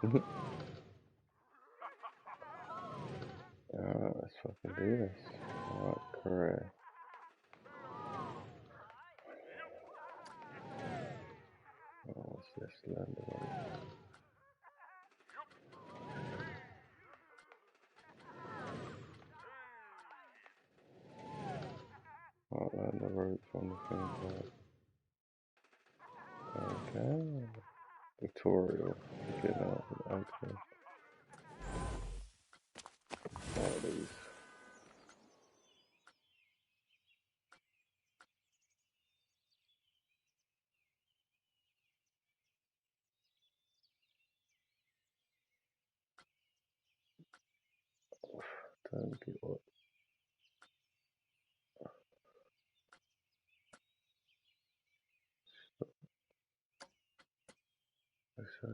Alright, let's fucking do this. Alright, career. Oh, what's this? Land one. Outline the route from the thing part. Okay. Tutorial. Get out and okay. All these. Time to get what? So,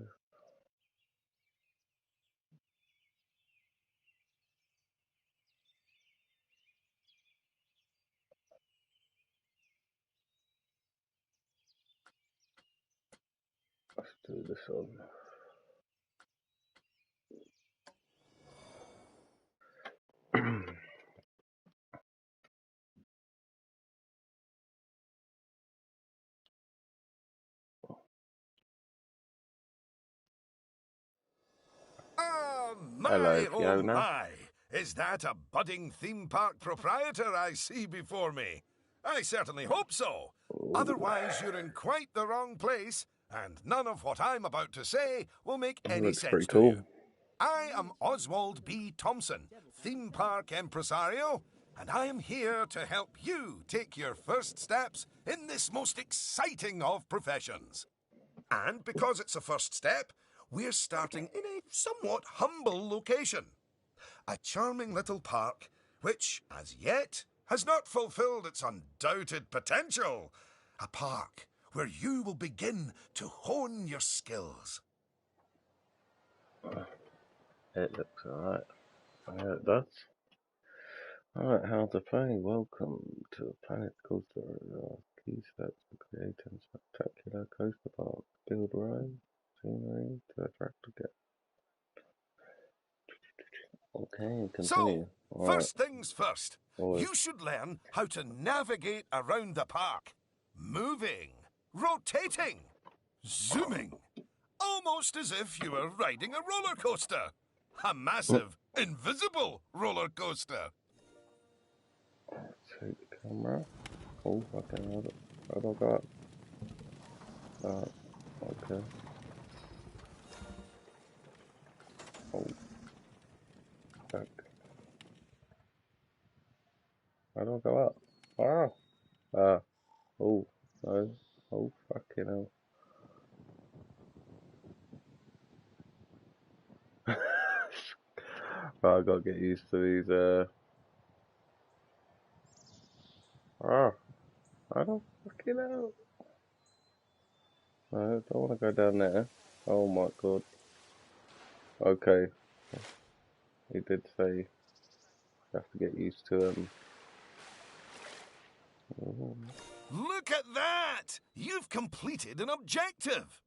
let's do this on. Oh, Hello, my, oh, Fiona. my. Is that a budding theme park proprietor I see before me? I certainly hope so. Ooh. Otherwise, you're in quite the wrong place, and none of what I'm about to say will make That any looks pretty sense to cool. you. I am Oswald B. Thompson, theme park impresario, and I am here to help you take your first steps in this most exciting of professions. And because it's a first step, we're starting in a somewhat humble location. A charming little park, which, as yet, has not fulfilled its undoubted potential. A park where you will begin to hone your skills. It looks alright. Yeah, it does. Alright, how to play. Welcome to Planet Coaster. Key steps to create a spectacular coaster park. Build ride, scenery to attract the guests. Okay, continue. So, Alright, first things first, always. you should learn how to navigate around the park. Moving, rotating, zooming. Almost as if you were riding a roller coaster. A massive, invisible roller coaster. Take the camera. Oh, fucking hell. How do I go up? Okay. Oh, back. How do I go up? Ah. Oh, no. Oh, fucking hell. Right, I gotta get used to these, I don't fucking know. I don't wanna go down there. Oh my god. Okay. He did say you have to get used to them. Oh. Look at that! You've completed an objective.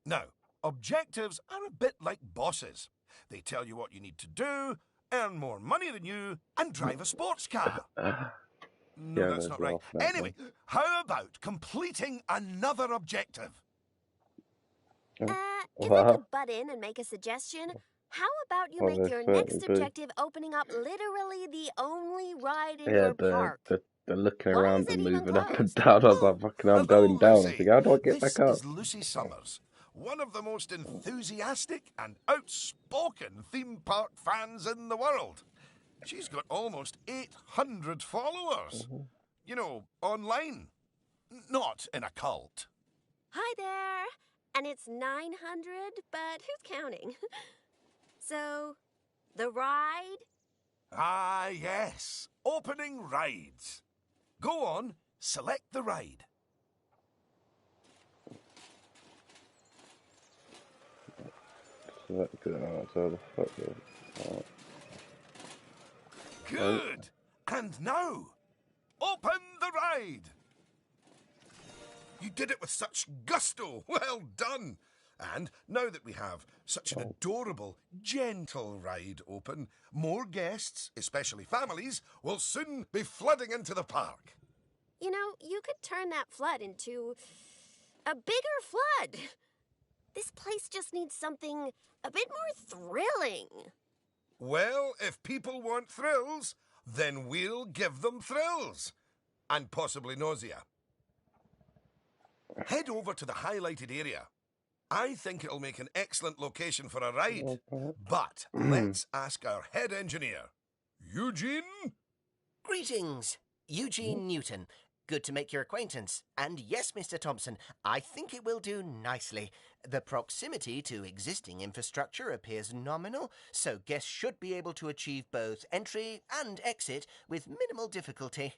Now, objectives are a bit like bosses. They tell you what you need to do, earn more money than you, and drive a sports car. No, that's Fiona's not right. laughing at me. Anyway, how about completing another objective? If I What? could butt in and make a suggestion, how about you Well, make they your certainly next do. objective opening up literally the only ride in Yeah, your park? the looking Why around is it and even moving up and closed? down. I was Oh, like, fucking, I'm hello, going down. I'm Lucy. thinking, how do I get This back up? is Lucy Summers, one of the most enthusiastic and outspoken theme park fans in the world. She's got almost 800 followers. You know, online. Not in a cult. Hi there! And it's 900, but who's counting? So, the ride? Ah, yes. Opening rides. Go on, select the ride. Select it. So the fuck is it? Oh, Good. And now, open the ride. You did it with such gusto. Well done. And now that we have such an adorable, gentle ride open, more guests, especially families, will soon be flooding into the park. You know, you could turn that flood into a bigger flood. This place just needs something a bit more thrilling. Well, if people want thrills, then we'll give them thrills. And possibly nausea. Head over to the highlighted area. I think it'll make an excellent location for a ride. But let's ask our head engineer. Eugene? Greetings, Eugene Newton. Good to make your acquaintance. And yes, Mr. Thompson, I think it will do nicely. The proximity to existing infrastructure appears nominal, so guests should be able to achieve both entry and exit with minimal difficulty.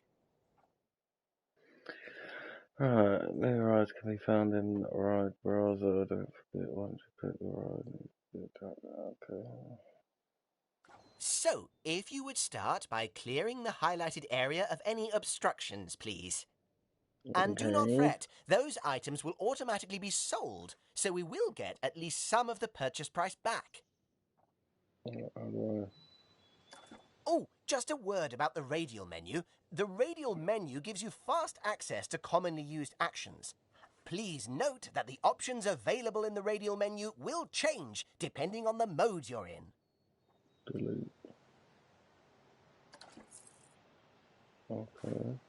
Alright, new rides can be found in Ride Browser. Don't forget once you pick the ride. Okay. So, if you would start by clearing the highlighted area of any obstructions, please. And do not fret, those items will automatically be sold, so we will get at least some of the purchase price back. Oh, just a word about the radial menu. The radial menu gives you fast access to commonly used actions. Please note that the options available in the radial menu will change depending on the mode you're in. Delete. Okay.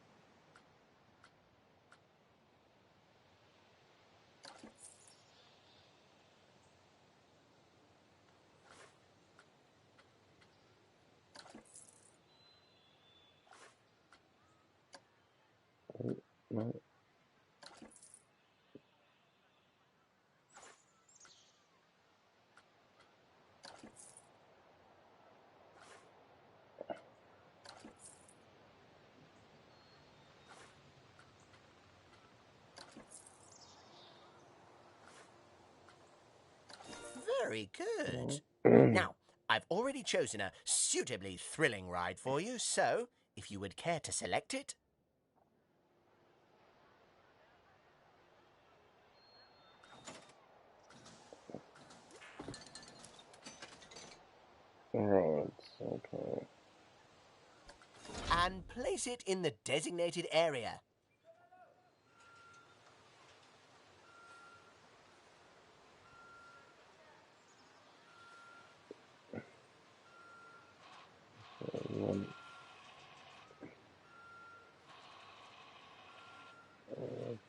No. Very good. Now, I've already chosen a suitably thrilling ride for you, so if you would care to select it. Right, okay. And place it in the designated area.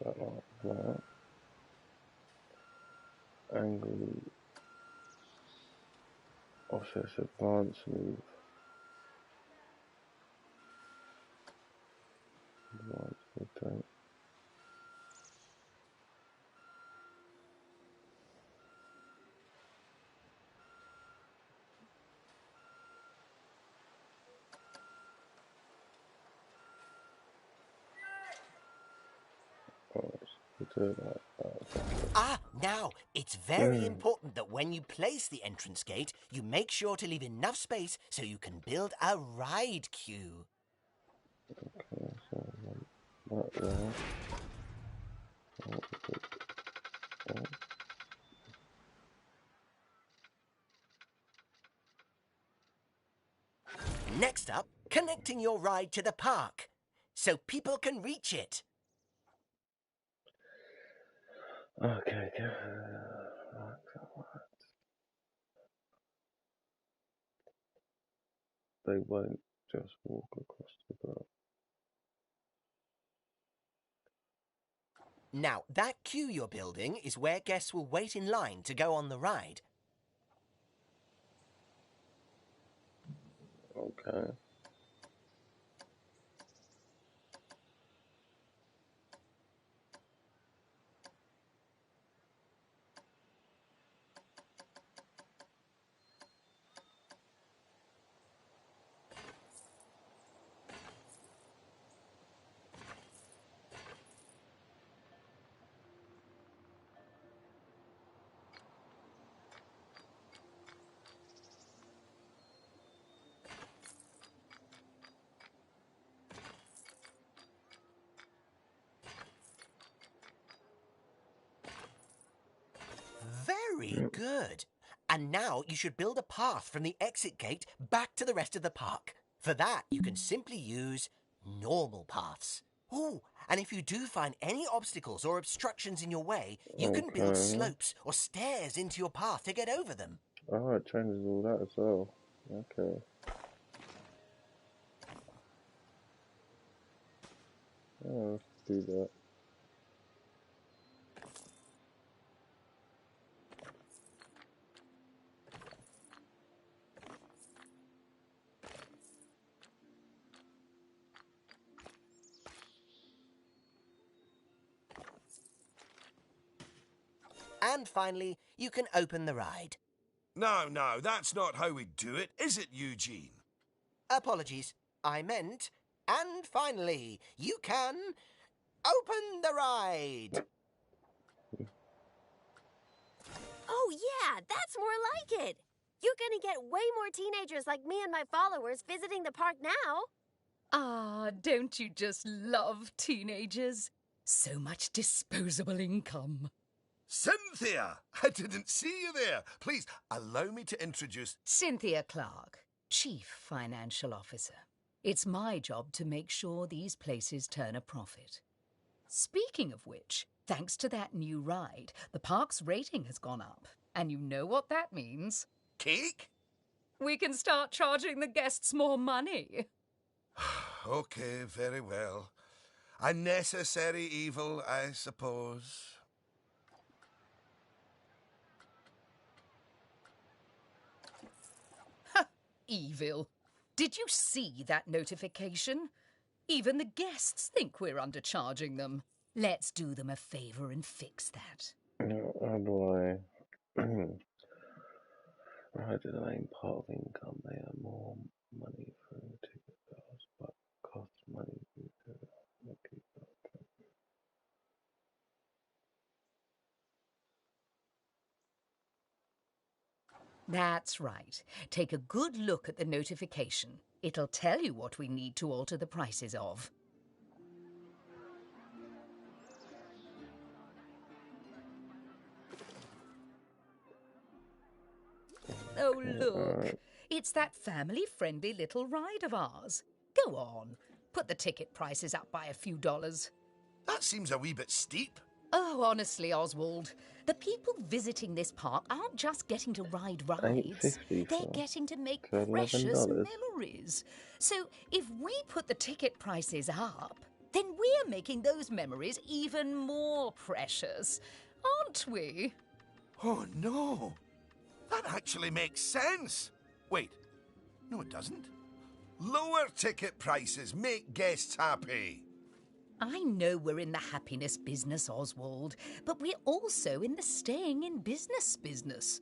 That like that. Angle offsets advance move. Advance rotate. Now, it's very important that when you place the entrance gate, you make sure to leave enough space so you can build a ride queue. Okay, so that there. Next up, connecting your ride to the park, so people can reach it. Okay, they won't just walk across the grass. Now, that queue you're building is where guests will wait in line to go on the ride. Okay. Very good. And now you should build a path from the exit gate back to the rest of the park. For that, you can simply use normal paths. Oh, and if you do find any obstacles or obstructions in your way, you can build Okay. slopes or stairs into your path to get over them. Oh, it changes all that as well. Okay. Oh, let's do that. And finally, you can open the ride. No, that's not how we do it, is it, Eugene? Apologies, I meant, and finally, you can open the ride. Oh, yeah, that's more like it. You're gonna get way more teenagers like me and my followers visiting the park now. Ah, don't you just love teenagers? So much disposable income. Cynthia! I didn't see you there. Please, allow me to introduce... Cynthia Clark, Chief Financial Officer. It's my job to make sure these places turn a profit. Speaking of which, thanks to that new ride, the park's rating has gone up. And you know what that means? Cake? We can start charging the guests more money. Okay, very well. A necessary evil, I suppose. Evil. Did you see that notification? Even the guests think we're undercharging them. Let's do them a favour and fix that. How do I... Right, the main part of income, they earn more money from ticket sales, but cost money due to the keep. That's right. Take a good look at the notification. It'll tell you what we need to alter the prices of. Oh, look. It's that family-friendly little ride of ours. Go on. Put the ticket prices up by a few dollars. That seems a wee bit steep. Oh, honestly, Oswald, the people visiting this park aren't just getting to ride rides. $8.50 They're for getting to make $11. precious memories. So if we put the ticket prices up, then we're making those memories even more precious, aren't we? Oh, no. That actually makes sense. Wait. No, it doesn't. Lower ticket prices make guests happy. I know we're in the happiness business, Oswald, but we're also in the staying in business.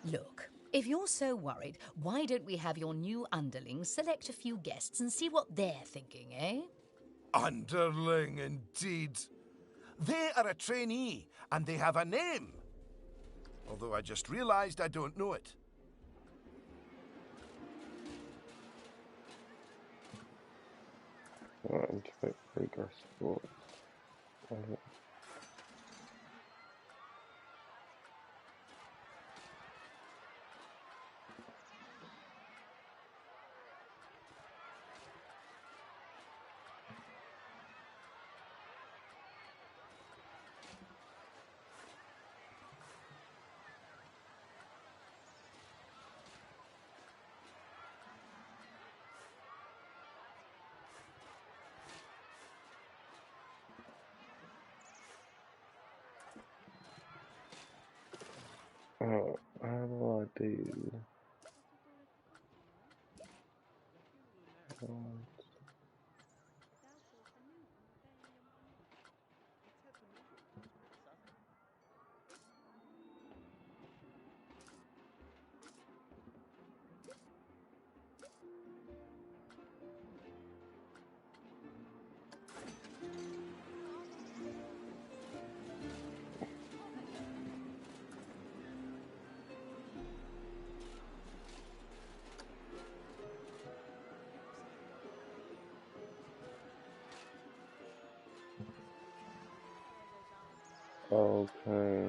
Look, if you're so worried, why don't we have your new underlings select a few guests and see what they're thinking, eh? Underling, indeed. They are a trainee, and they have a name. Although I just realised I don't know it. Right, inspect progress reports. Oh, how do I do? Okay.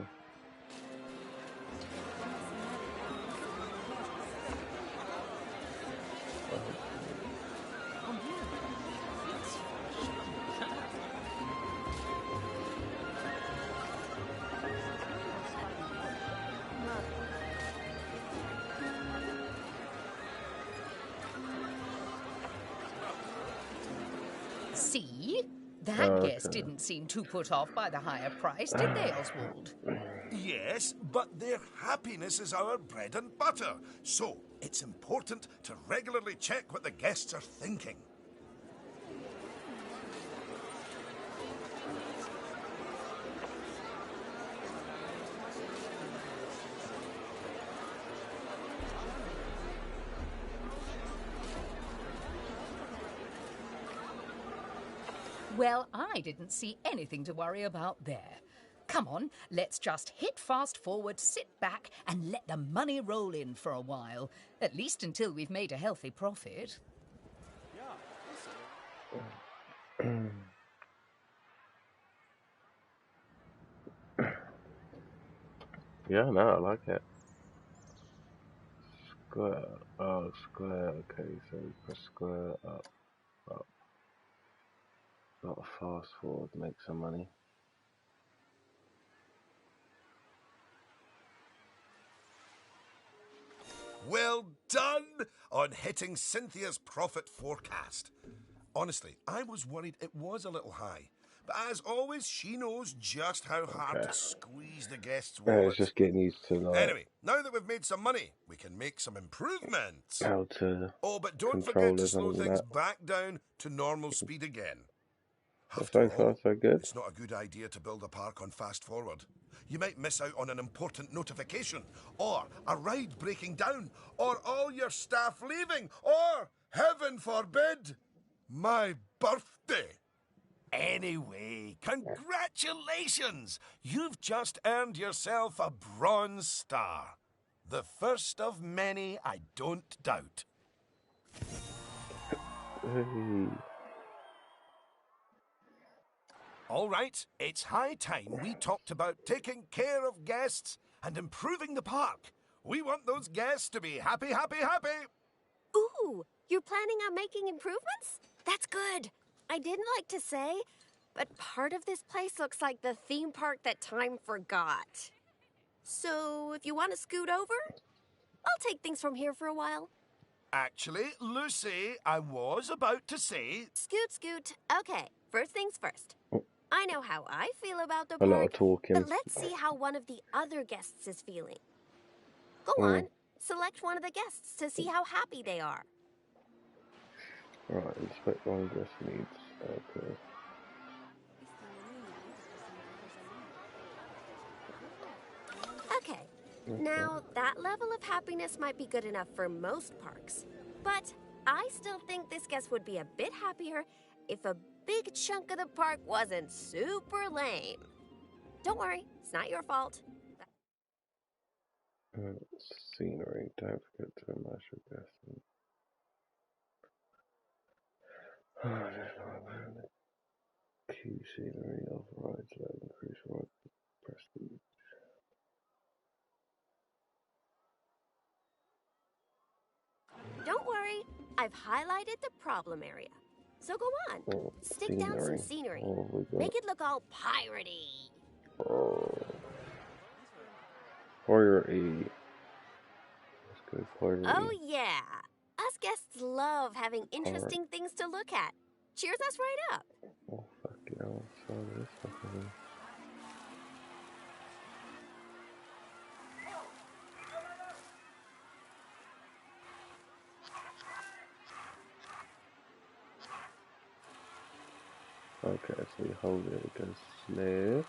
See? That guest didn't seem too put off by the higher price, did they, Oswald? Yes, but their happiness is our bread and butter. So it's important to regularly check what the guests are thinking. Well, I didn't see anything to worry about there. Come on, let's just hit fast forward, sit back, and let the money roll in for a while. At least until we've made a healthy profit. Yeah, no, I like it. Square. Oh, square. Okay, so you press square up, up. Got to fast forward, make some money. Well done on hitting Cynthia's profit forecast. Honestly, I was worried it was a little high. But as always, she knows just how hard Okay. to squeeze the guests' Yeah, wallets. it's just getting used to like Anyway, now that we've made some money, we can make some improvements. how to Oh, but don't forget to controllers and slow all things that. back down to normal speed again. So After far, all, so good. it's not a good idea to build a park on fast forward. You might miss out on an important notification, or a ride breaking down, or all your staff leaving, or, heaven forbid, my birthday. Anyway, congratulations! You've just earned yourself a bronze star. The first of many, I don't doubt. Hey. All right, it's high time we talked about taking care of guests and improving the park. We want those guests to be happy, happy, happy. Ooh, you're planning on making improvements? That's good. I didn't like to say, but part of this place looks like the theme park that time forgot. So, if you want to scoot over, I'll take things from here for a while. Actually, Lucy, I was about to say... Scoot. Okay, first things first. I know how I feel about the A lot of park, talking. but let's see how one of the other guests is feeling. Go on, select one of the guests to see how happy they are. Right, inspect one guest needs. Okay. Okay, now that level of happiness might be good enough for most parks, but I still think this guest would be a bit happier if a big chunk of the park wasn't super lame. Don't worry, it's not your fault. Scenery. Don't forget to immerse your guests in. Key scenery overrides that increase ride prestige. Don't worry, I've highlighted the problem area. So go on, stick down some scenery. Make it look all piratey. Piratey. Let's go piratey. Oh yeah, us guests love having interesting things to look at. Cheers us right up. Oh fuck yeah, I'll show this stuff again. Okay, so you hold it against left.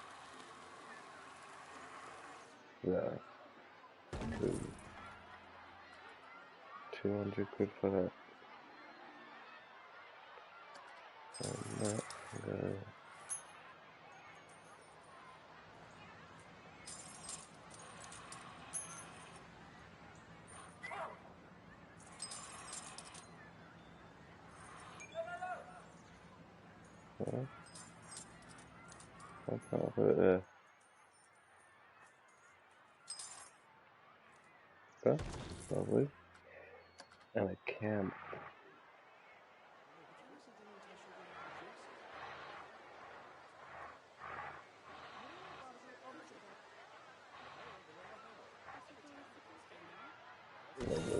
There. Boom. 200 quid for that. And that go. I can't put it there. That's lovely. And a camp.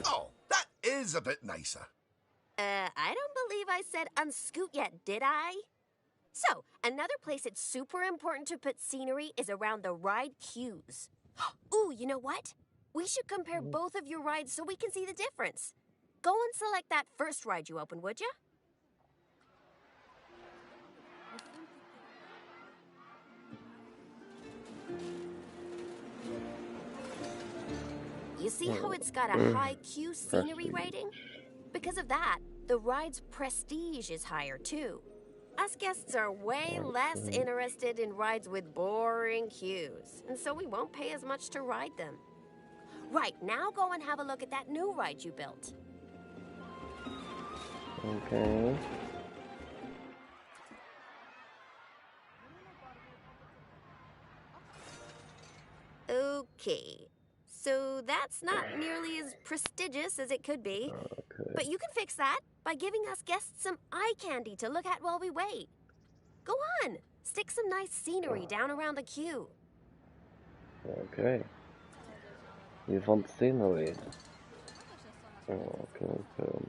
Oh, that is a bit nicer. I don't believe I said unscoot yet, did I? So, another place it's super important to put scenery is around the ride queues. Ooh, you know what? We should compare both of your rides so we can see the difference. Go and select that first ride you opened, would you? You see how it's got a high queue scenery rating? Because of that, the ride's prestige is higher too. Us guests are way less interested in rides with boring queues, and so we won't pay as much to ride them. Right, now go and have a look at that new ride you built. Okay. Okay, so that's not nearly as prestigious as it could be. Okay. But you can fix that by giving us guests some eye candy to look at while we wait. Go on, stick some nice scenery down around the queue. Okay. You want scenery? Oh, okay. Okay.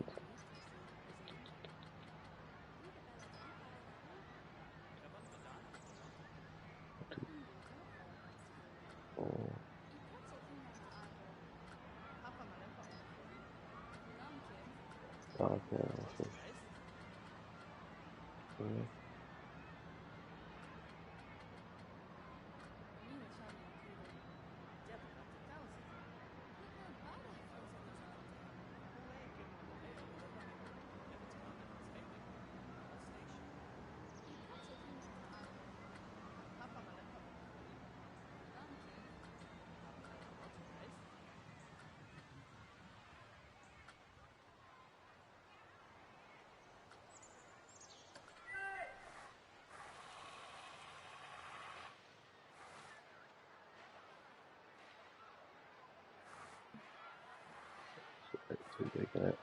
Too big, right?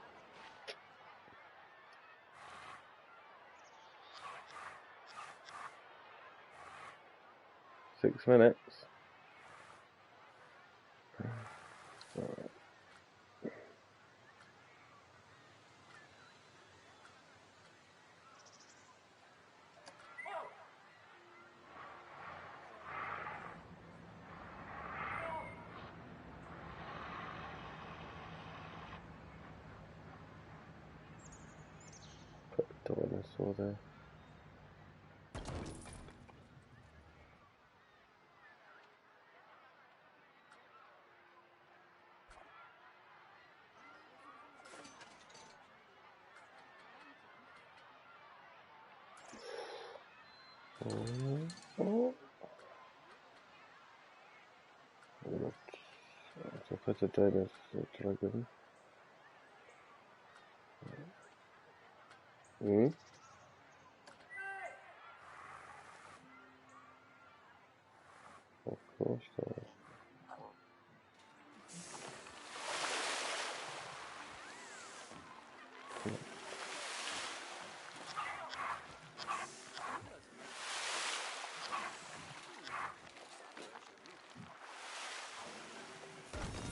6 minutes. Alright. Put the dinosaur there. Oh. So put the dinosaur dragon. Of course there.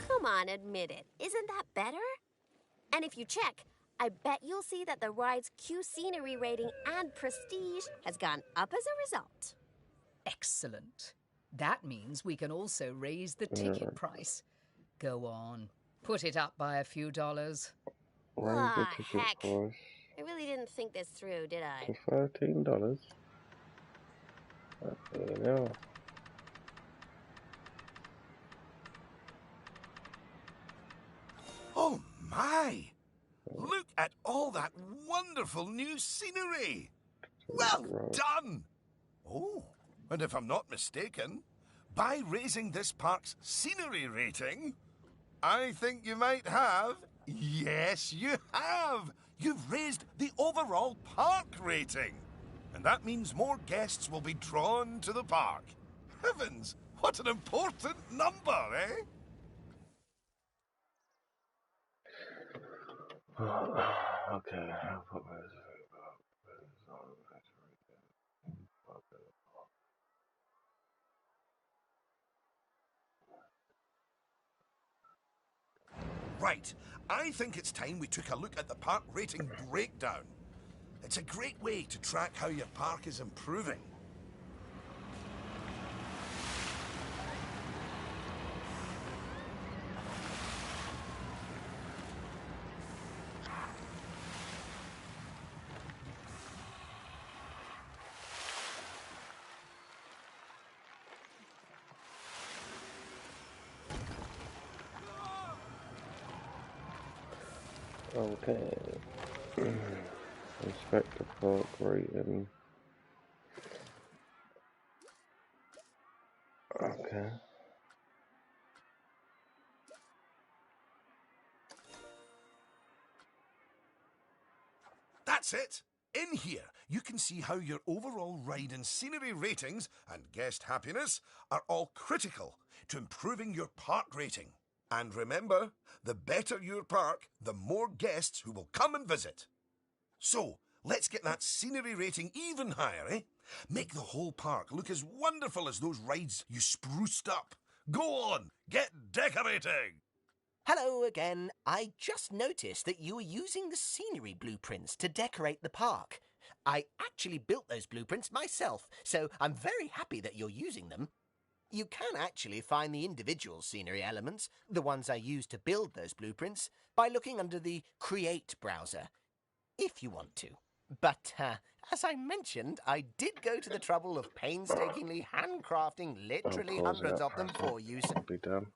Come on, admit it. Isn't that better? And if you check, I bet you'll see that the ride's queue scenery rating and prestige has gone up as a result. Excellent. That means we can also raise the ticket price. Go on, put it up by a few dollars. Raise the ticket Heck. price I really didn't think this through, did I? to $13. Yeah. Oh my! Look at all that wonderful new scenery! Well done! Oh, and if I'm not mistaken, by raising this park's scenery rating, I think you might have... Yes, you have! You've raised the overall park rating. And that means more guests will be drawn to the park. Heavens, what an important number, eh? Okay, I'll put those. Right, I think it's time we took a look at the park rating breakdown. It's a great way to track how your park is improving. Okay. Inspect the park rating. Okay. That's it! In here, you can see how your overall ride and scenery ratings and guest happiness are all critical to improving your park rating. And remember, the better your park, the more guests who will come and visit. So, let's get that scenery rating even higher, eh? Make the whole park look as wonderful as those rides you spruced up. Go on, get decorating! Hello again. I just noticed that you were using the scenery blueprints to decorate the park. I actually built those blueprints myself, so I'm very happy that you're using them. You can actually find the individual scenery elements, the ones I used to build those blueprints, by looking under the Create browser, if you want to. But, as I mentioned, I did go to the trouble of painstakingly handcrafting literally I'll pause hundreds it. of them for you. I'll be done.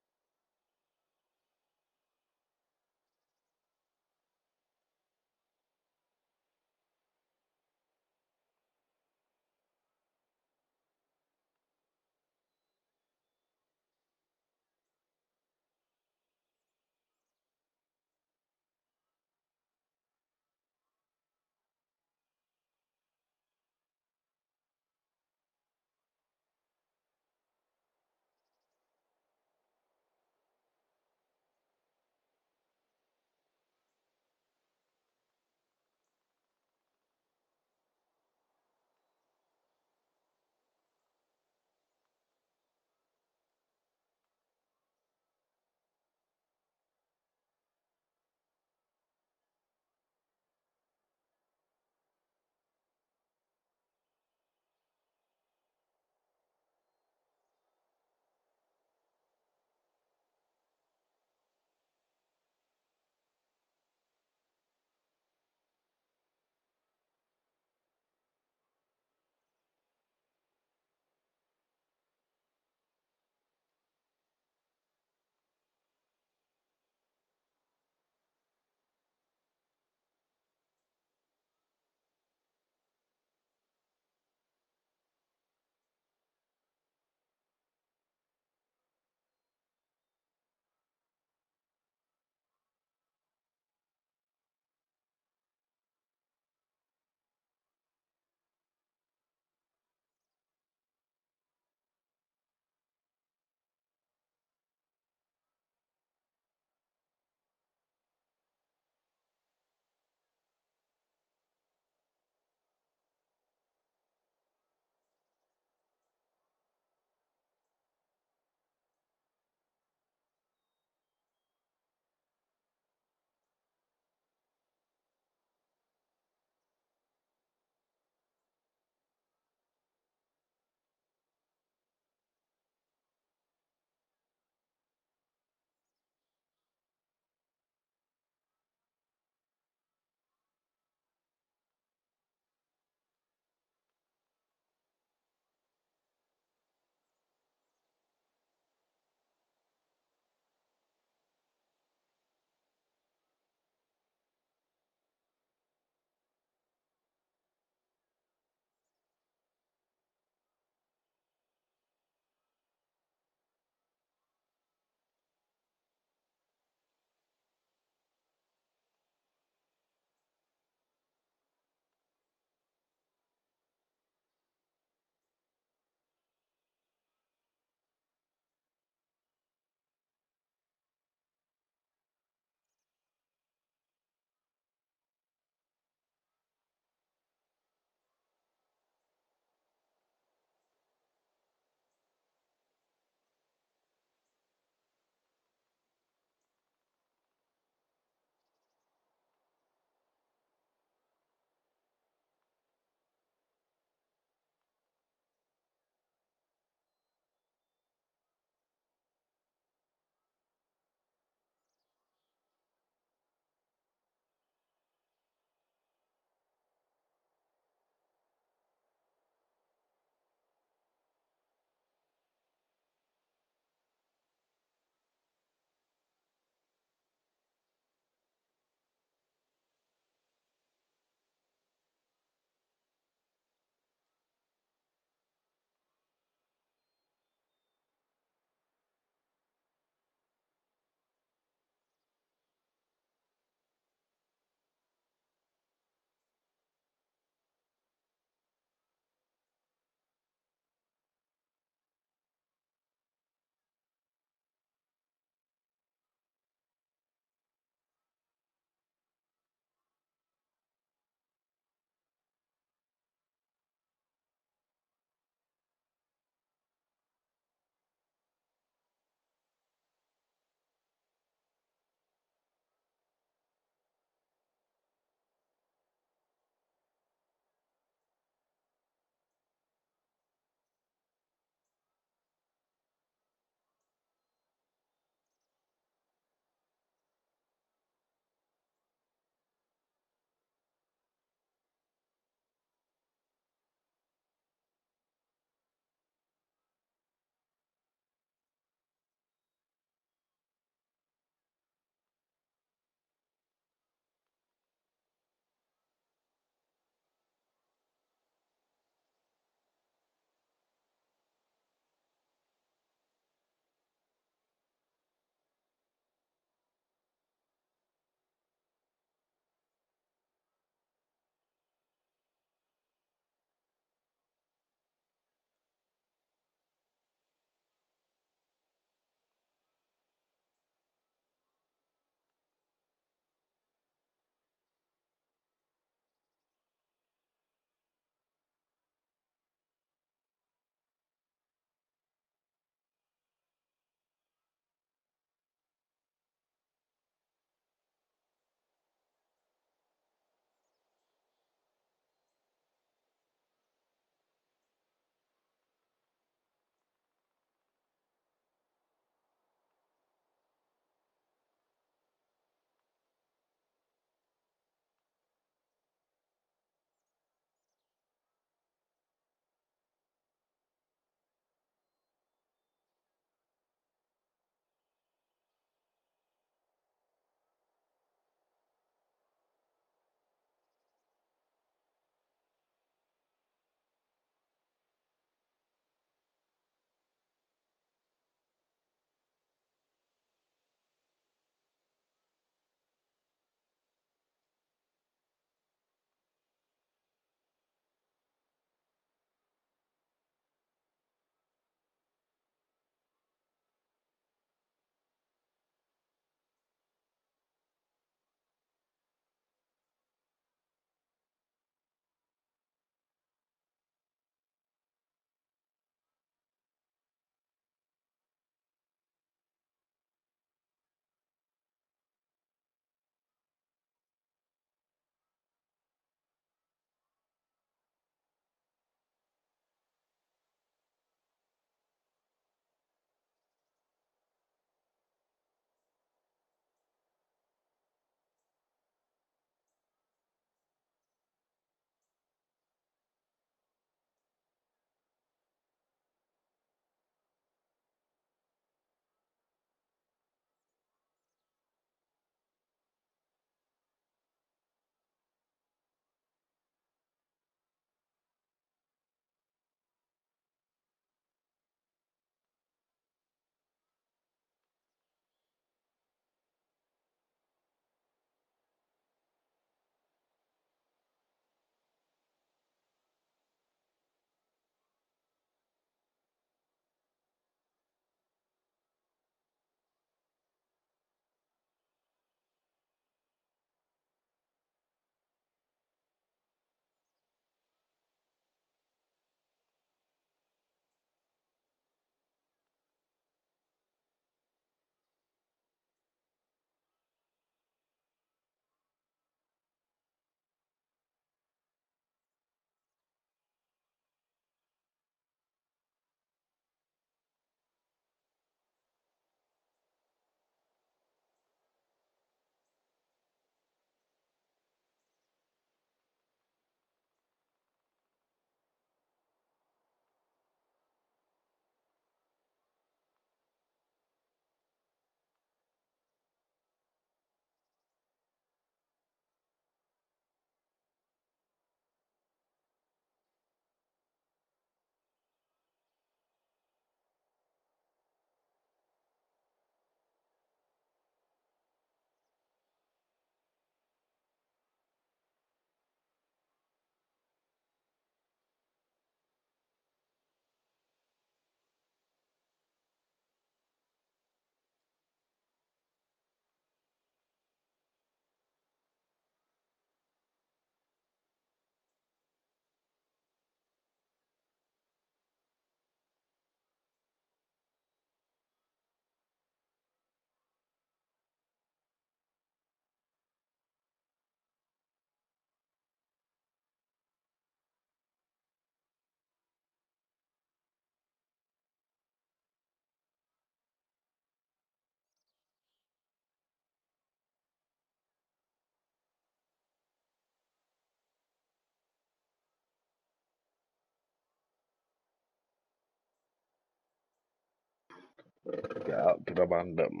out to the random.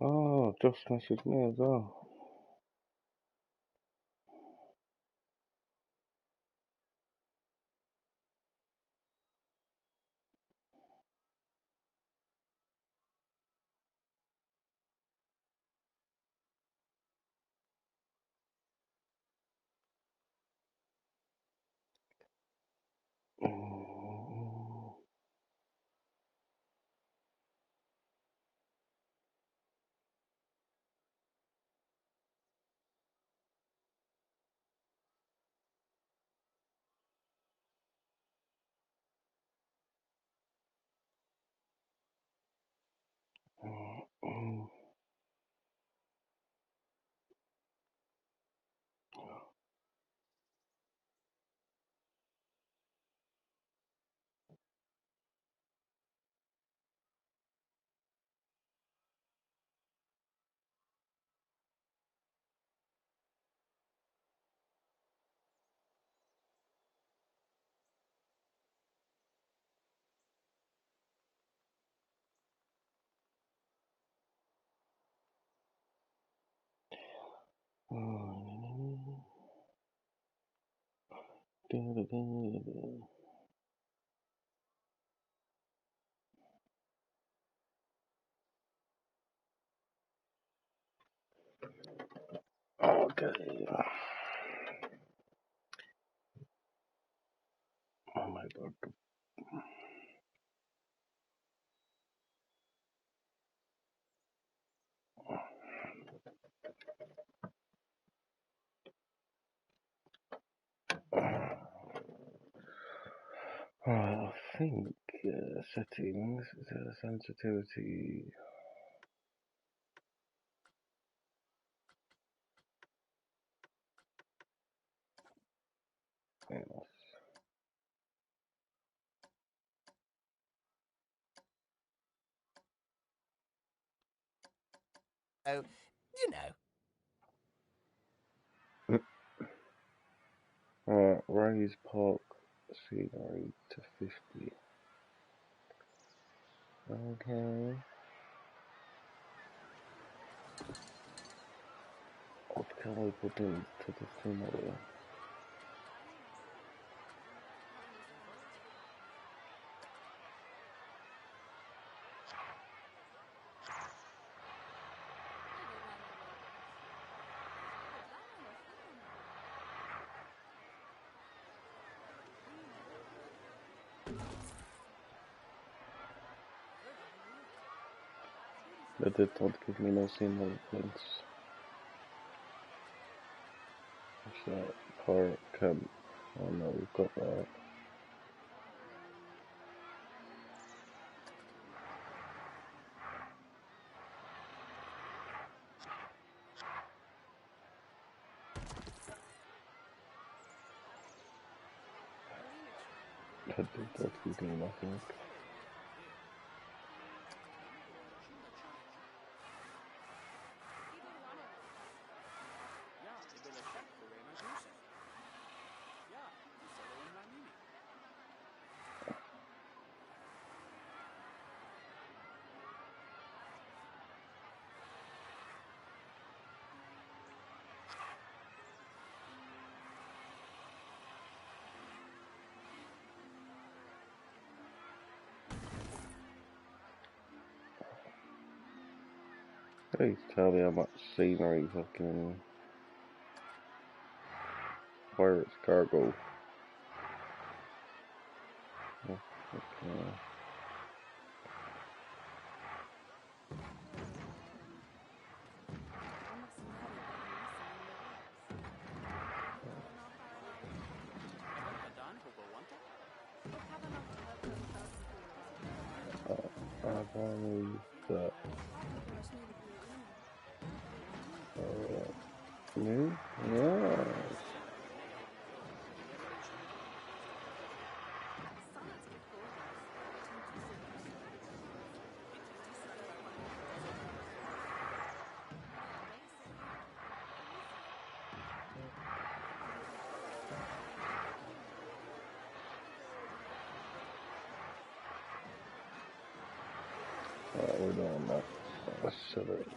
Oh, just messaged me as well. Okay. Oh my god. I think settings, sensitivity. Yes. Oh, you know. Raise park scenery to 50. Okay. What can we put into the scenery? That did not give me no scenery points. What's that? Park camp. Oh no, we've got that. That did not give me nothing. Please tell me how much scenery fucking Pirates Cargo. Oh, okay. I've only got new? Yeah. Alright, we're doing that. Let's shut it.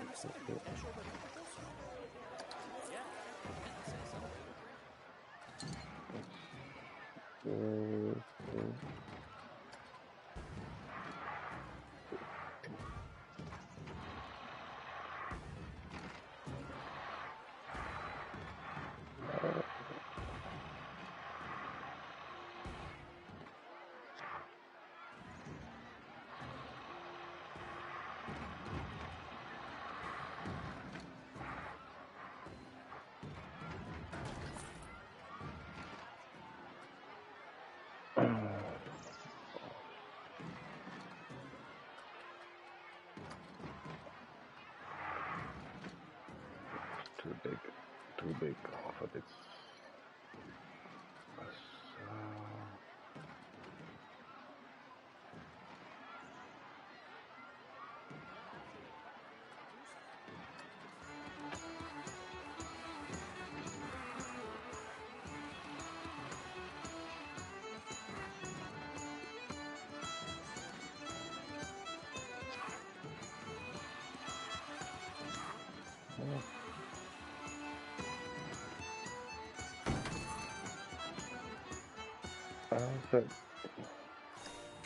Too big for this.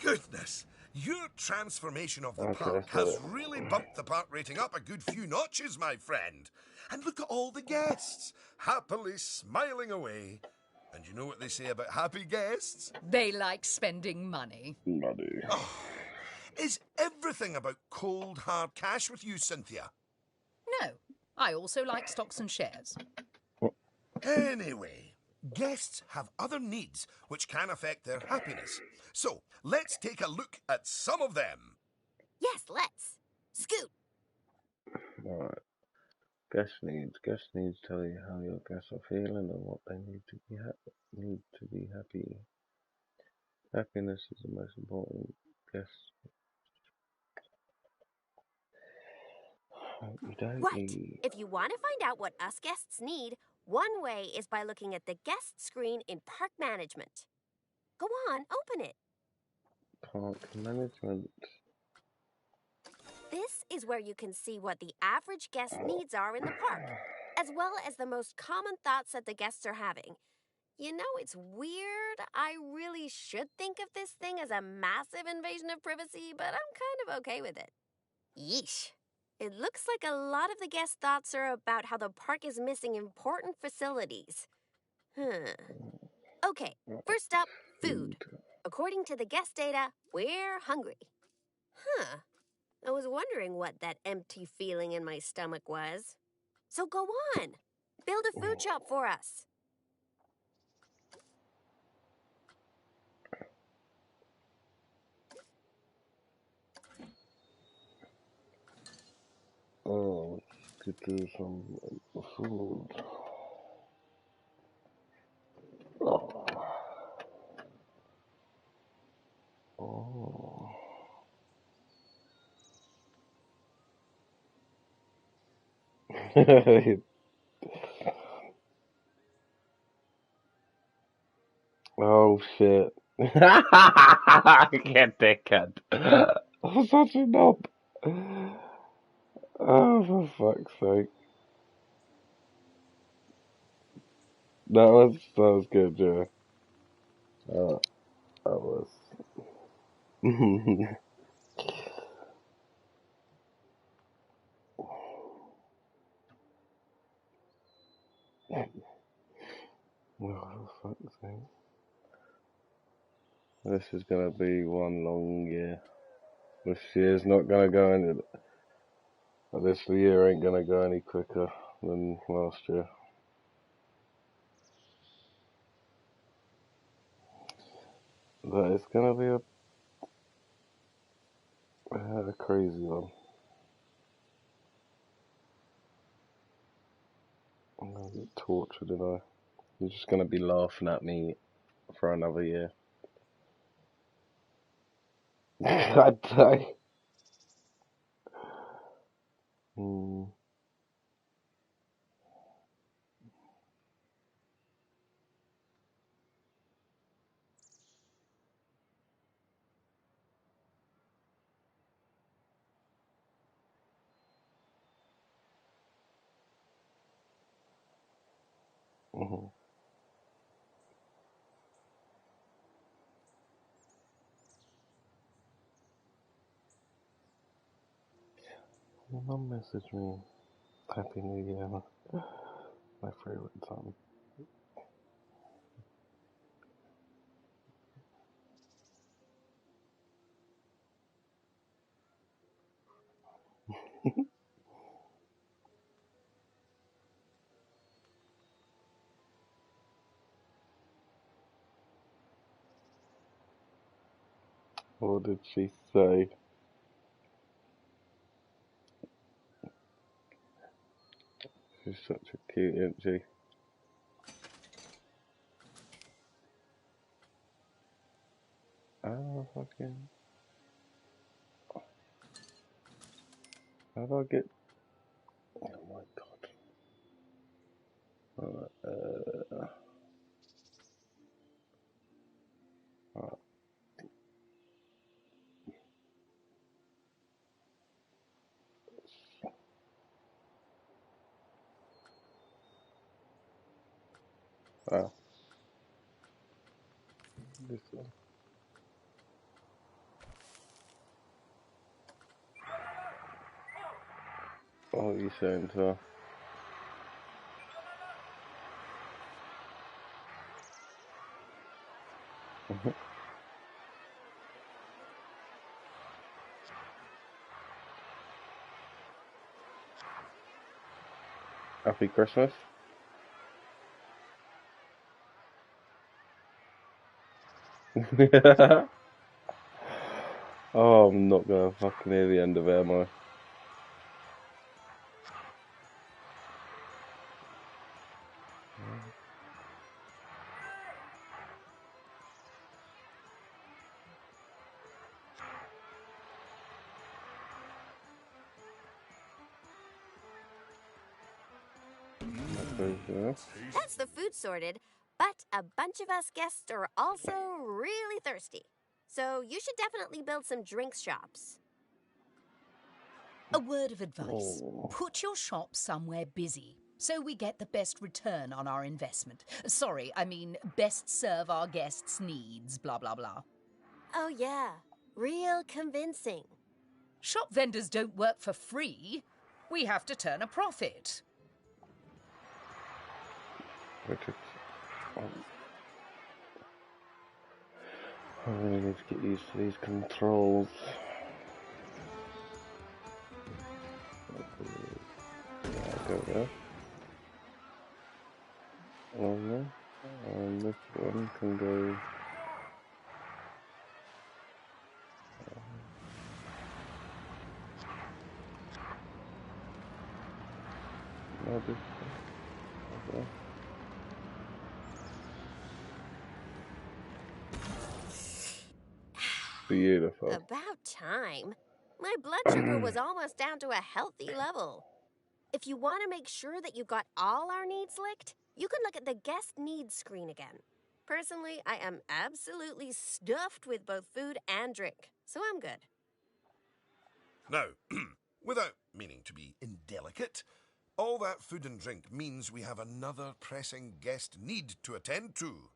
Goodness! Your transformation of the Okay, park so has really bumped the park rating up a good few notches, my friend. And look at all the guests, happily smiling away. And you know what they say about happy guests? They like spending money. bloody. Is everything about cold, hard cash with you, Cynthia? No, I also like stocks and shares. Anyway, guests have other needs which can affect their happiness. So, let's take a look at some of them. Yes, let's. Scoot. Alright. Guest needs. Guest needs tell you how your guests are feeling and what they need to be happy. Happiness is the most important. Guest. Right. If you want to find out what us guests need, one way is by looking at the guest screen in Park Management. Go on, open it. Park Management. This is where you can see what the average guest needs are in the park, as well as the most common thoughts that the guests are having. You know, it's weird. I really should think of this thing as a massive invasion of privacy, but I'm kind of okay with it. Yeesh. It looks like a lot of the guest thoughts are about how the park is missing important facilities. Okay, first up, food. According to the guest data, we're hungry. I was wondering what that empty feeling in my stomach was. So go on. Build a food shop for us. Oh, let's get to some food. Oh. Oh. Oh shit. I can't take it. I'm such a knob. Oh, for fuck's sake. That was good, Joe. That was. Oh, for fuck's sake. This is gonna be one long year. This year's not gonna go any. This year ain't gonna go any quicker than last year. But it's gonna be a crazy one. I'm gonna get tortured, and you're just gonna be laughing at me for another year. I'd say. Mm. Oh, mum messaged me. Happy New Year. My favorite song. What did she say? She's such a cute, isn't she? Oh, fucking. How do I get. Oh my god. Alright. Oh, this one. Oh, you saying so? Happy Christmas. Oh, I'm not gonna fucking hear the end of it, am I? That's the food sorted, but a bunch of us guests are also really thirsty. So you should definitely build some drinks shops. A word of advice. Oh, Put your shop somewhere busy so we get the best return on our investment. Sorry, I mean best serve our guests' needs, blah, blah, blah. Oh yeah, real convincing. Shop vendors don't work for free. We have to turn a profit. Richard. I really need to get used to these controls. Yeah, go there. Over. And this one can go. No, this one. Okay. Beautiful. About time. My blood sugar was almost down to a healthy level. If you want to make sure that you got all our needs licked, you can look at the guest needs screen again. Personally, I am absolutely stuffed with both food and drink, so I'm good. Now, without meaning to be indelicate, all that food and drink means we have another pressing guest need to attend to.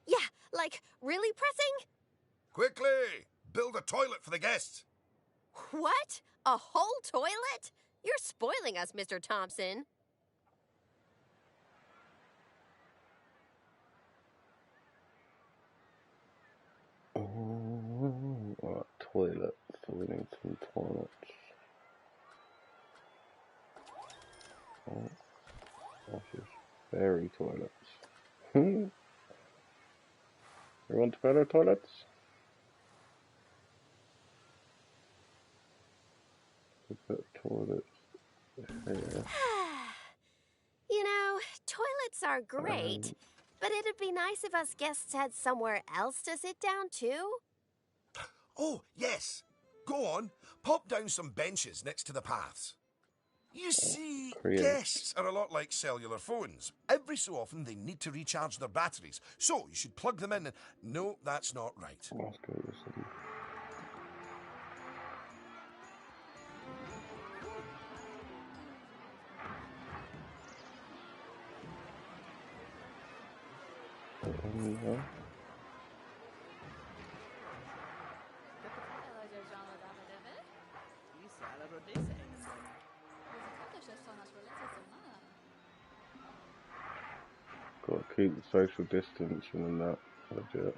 Yeah, like, really pressing? Quickly! Build a toilet for the guests! What? A whole toilet? You're spoiling us, Mr. Thompson. Alright, toilets. So we need some toilets. Oh, that's just fairy toilets. You want better toilets? We put toilets here. You know, toilets are great, but it'd be nice if us guests had somewhere else to sit down, too. Oh, yes! Go on, pop down some benches next to the paths. You see, Create. guests are a lot like cellular phones. Every so often they need to recharge their batteries, so you should plug them in and... No, that's not right. Let's go with some. Yeah. Got to keep the social distance and that. Legit.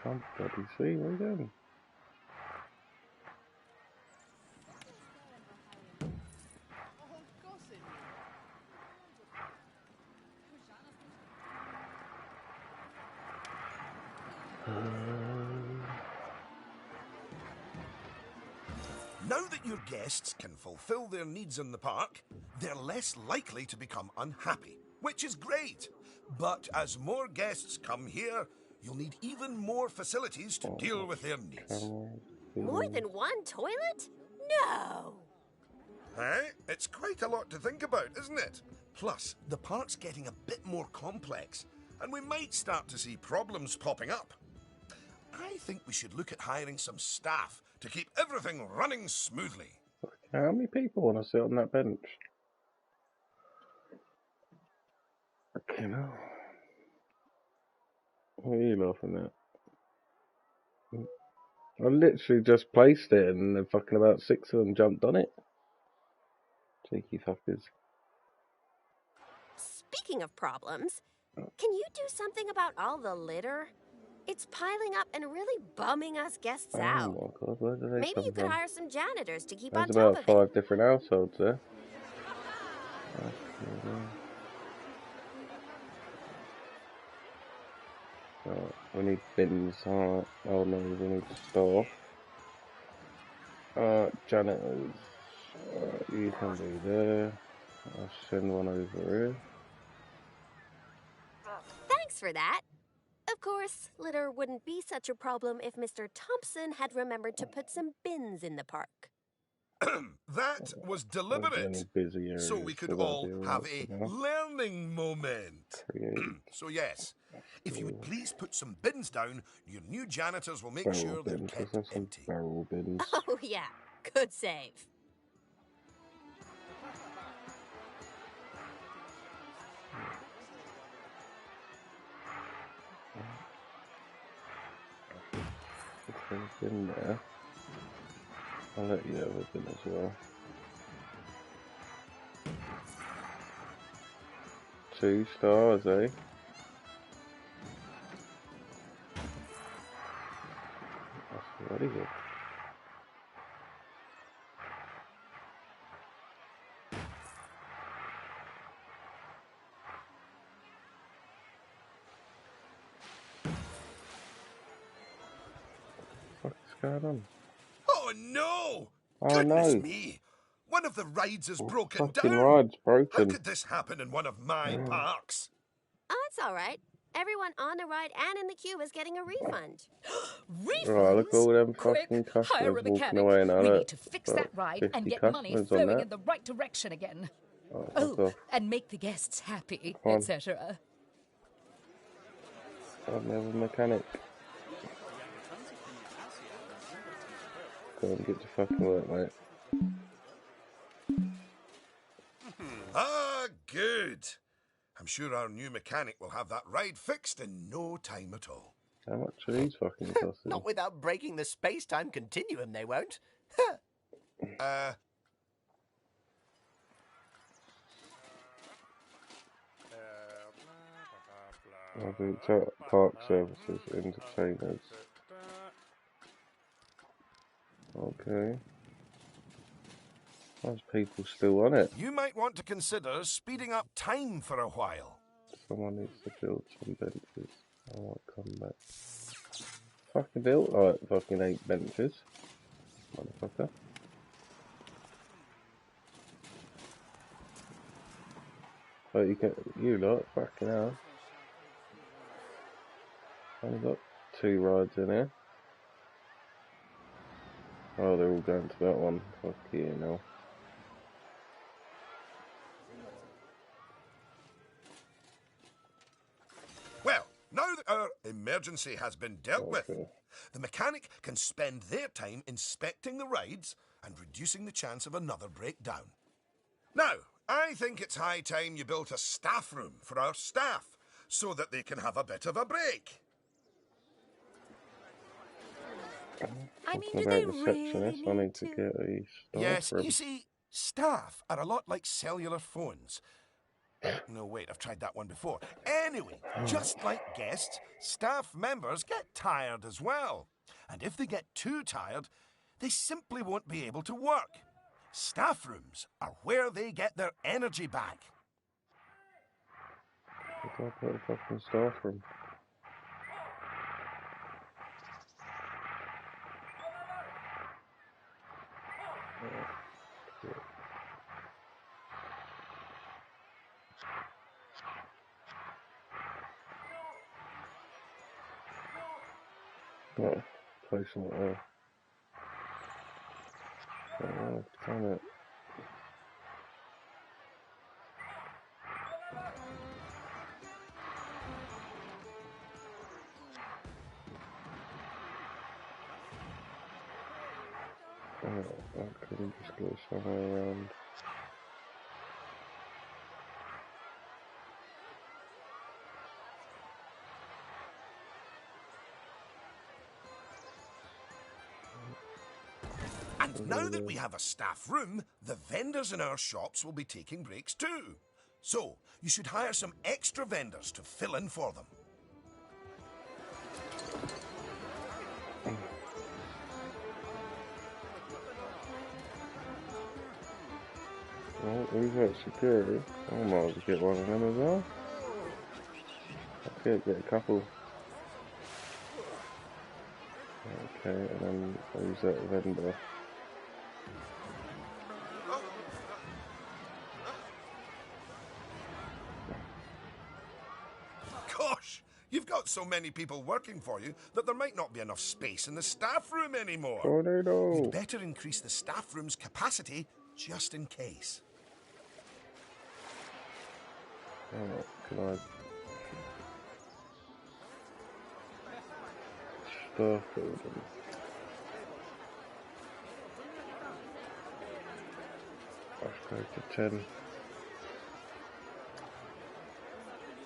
Come, bloody see, what are you doing? Now that your guests can fulfill their needs in the park, they're less likely to become unhappy, which is great. But as more guests come here, you'll need even more facilities to deal with their needs. More than one toilet? No! Eh? It's quite a lot to think about, isn't it? Plus, the park's getting a bit more complex, and we might start to see problems popping up. I think we should look at hiring some staff to keep everything running smoothly. How many people want to sit on that bench? Okay, now. What are you laughing at? I literally just placed it and then fucking about 6 of them jumped on it. Cheeky fuckers. Speaking of problems, can you do something about all the litter? It's piling up and really bumming us guests out. Oh my god, where do they Maybe come you could from? hire some janitors to keep There's on top about of 5 it. different households there. Right, we need bins. Alright, oh no, we need staff. Janitors. You can be there. I'll send one over here. Thanks for that. Of course, litter wouldn't be such a problem if Mr. Thompson had remembered to put some bins in the park. That was deliberate, Busy areas, so we could that'll all be all have right a for now. learning moment. Create So yes, if you would please put some bins down, your new janitors will make barrel sure they're bins. kept There's some empty. barrel bins. Oh, yeah. Good save. Things in there. I'll let you have a bin as well. 2 stars, eh? That's very good. What the fuck is going on? Oh no! Oh Goodness no! me! One of the rides is broken Fucking down. ride's How broken. could this happen in one of my parks? Oh, it's all right. Everyone on the ride and in the queue is getting a refund. Refunds? Right, look at all them Quick, fucking hire customers a walking mechanic. away now. We Look, need to fix that ride 50 and get money customers on flowing that. in the right direction again. Oh, fuck Oh, off. and make the guests happy, Come on. etc. I've never a mechanic. Go and get to fucking work, mate. Ah, good. I'm sure our new mechanic will have that ride fixed in no time at all. How much are these fucking costing? Not without breaking the space-time continuum, they won't. I think park services, entertainers. Okay. There's people still on it. You might want to consider speeding up time for a while. Someone needs to build some benches. I won't come back. Fucking built like fucking 8 benches. Motherfucker. But you lot, fucking hell. Only got 2 rides in here. Oh, they're all going to that one. Fuck you now. Well, now that our emergency has been dealt with, Okay. the mechanic can spend their time inspecting the rides and reducing the chance of another breakdown. Now, I think it's high time you built a staff room for our staff, so that they can have a bit of a break. I mean, Talking do they about really receptionist, I need to get a staff Yes, room. you see, staff are a lot like cellular phones. No, wait, I've tried that one before. Anyway, just like guests, staff members get tired as well. And if they get too tired, they simply won't be able to work. Staff rooms are where they get their energy back. Where do I put a fucking staff room? Oh, place it there. Oh, damn it. Oh, I couldn't just go somewhere around. And now that we have a staff room, the vendors in our shops will be taking breaks too. So, you should hire some extra vendors to fill in for them. Well, who's at security? I might as well get one of them as well. Okay, get a couple. Okay, and then who's that vendor? Gosh, you've got so many people working for you that there might not be enough space in the staff room anymore. Tornado! You'd better increase the staff room's capacity just in case. Oh, can I... Staff building. Let's go to 10.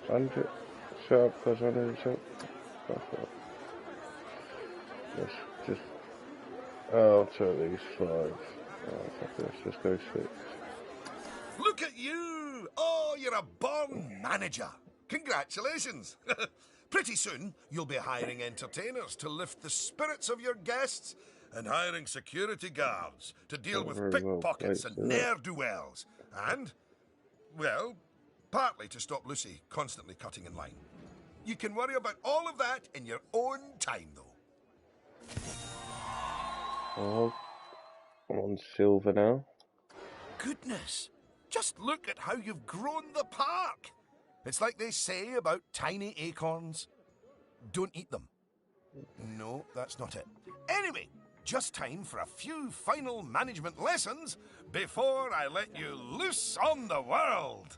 100. Shut up, cause 100. Shut up. Let's just... Oh, so at least 5. Oh, fuck it, let's just go 6. Look at you! Oh, you're a born manager. Congratulations. Pretty soon, you'll be hiring entertainers to lift the spirits of your guests and hiring security guards to deal Not with very well pickpockets placed, and is it? ne'er-do-wells. And, well, partly to stop Lucy constantly cutting in line. You can worry about all of that in your own time, though. Oh, I'm on silver now. Goodness! Just look at how you've grown the park! It's like they say about tiny acorns. Don't eat them. No, that's not it. Anyway, just time for a few final management lessons before I let you loose on the world.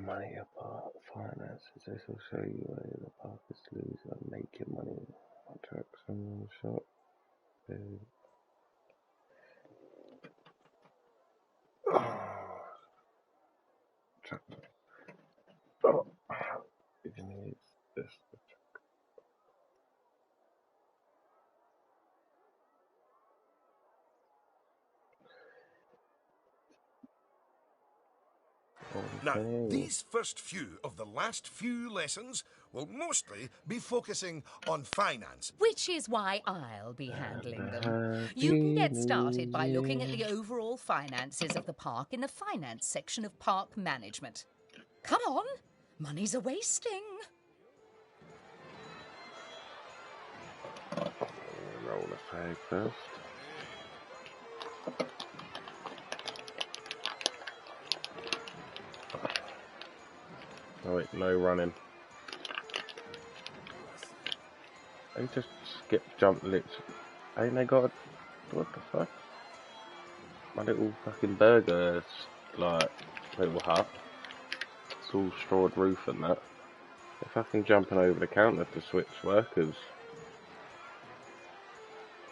Money apart, finances. This will show you where the park is to lose and making money. Contracts and shop. Oh, you need this. Now, these first few of the last few lessons will mostly be focusing on finance. Which is why I'll be handling them. You can get started by looking at the overall finances of the park in the finance section of park management. Come on, money's a wasting. Roll a fag first. Oh wait, no running. They just skip jump lips. Ain't they got a, what the fuck? My little fucking burgers, like little hut. all strawed roof and that. If I can jumping over the counter to switch workers.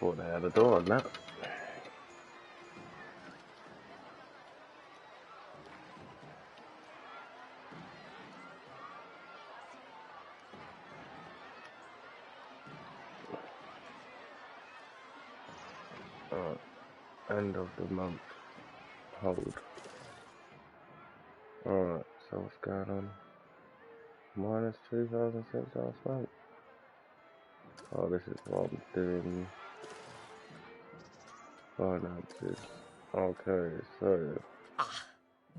Thought they had a door on that. Alright, end of the month. Hold. Alright, so what's going on? Minus 2006 last month. Oh, this is what I'm doing. Finances. Okay, so. Ah,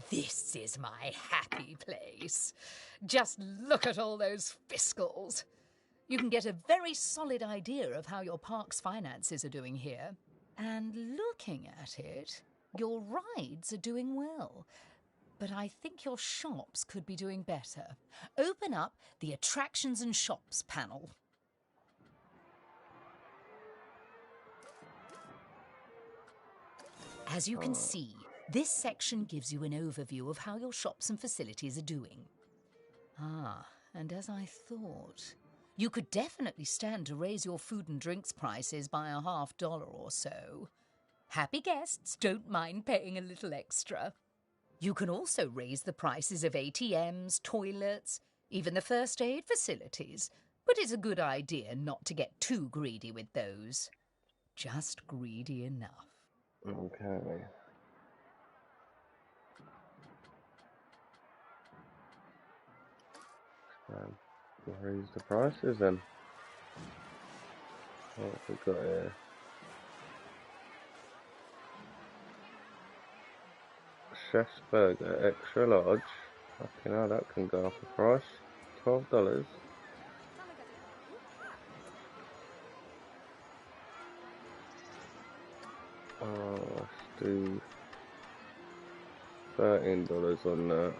this is my happy place. Just look at all those fiscals. You can get a very solid idea of how your park's finances are doing here. And looking at it, your rides are doing well. But I think your shops could be doing better. Open up the Attractions and Shops panel. As you can see, this section gives you an overview of how your shops and facilities are doing. Ah, and as I thought, you could definitely stand to raise your food and drinks prices by $50 or so. Happy guests don't mind paying a little extra. You can also raise the prices of ATMs, toilets, even the first aid facilities, but it's a good idea not to get too greedy with those. Just greedy enough. Okay. Raise the prices then. What have we got here? Chef's Burger, extra large. Okay, now that can go up a price. $12. Let's do $13 on that.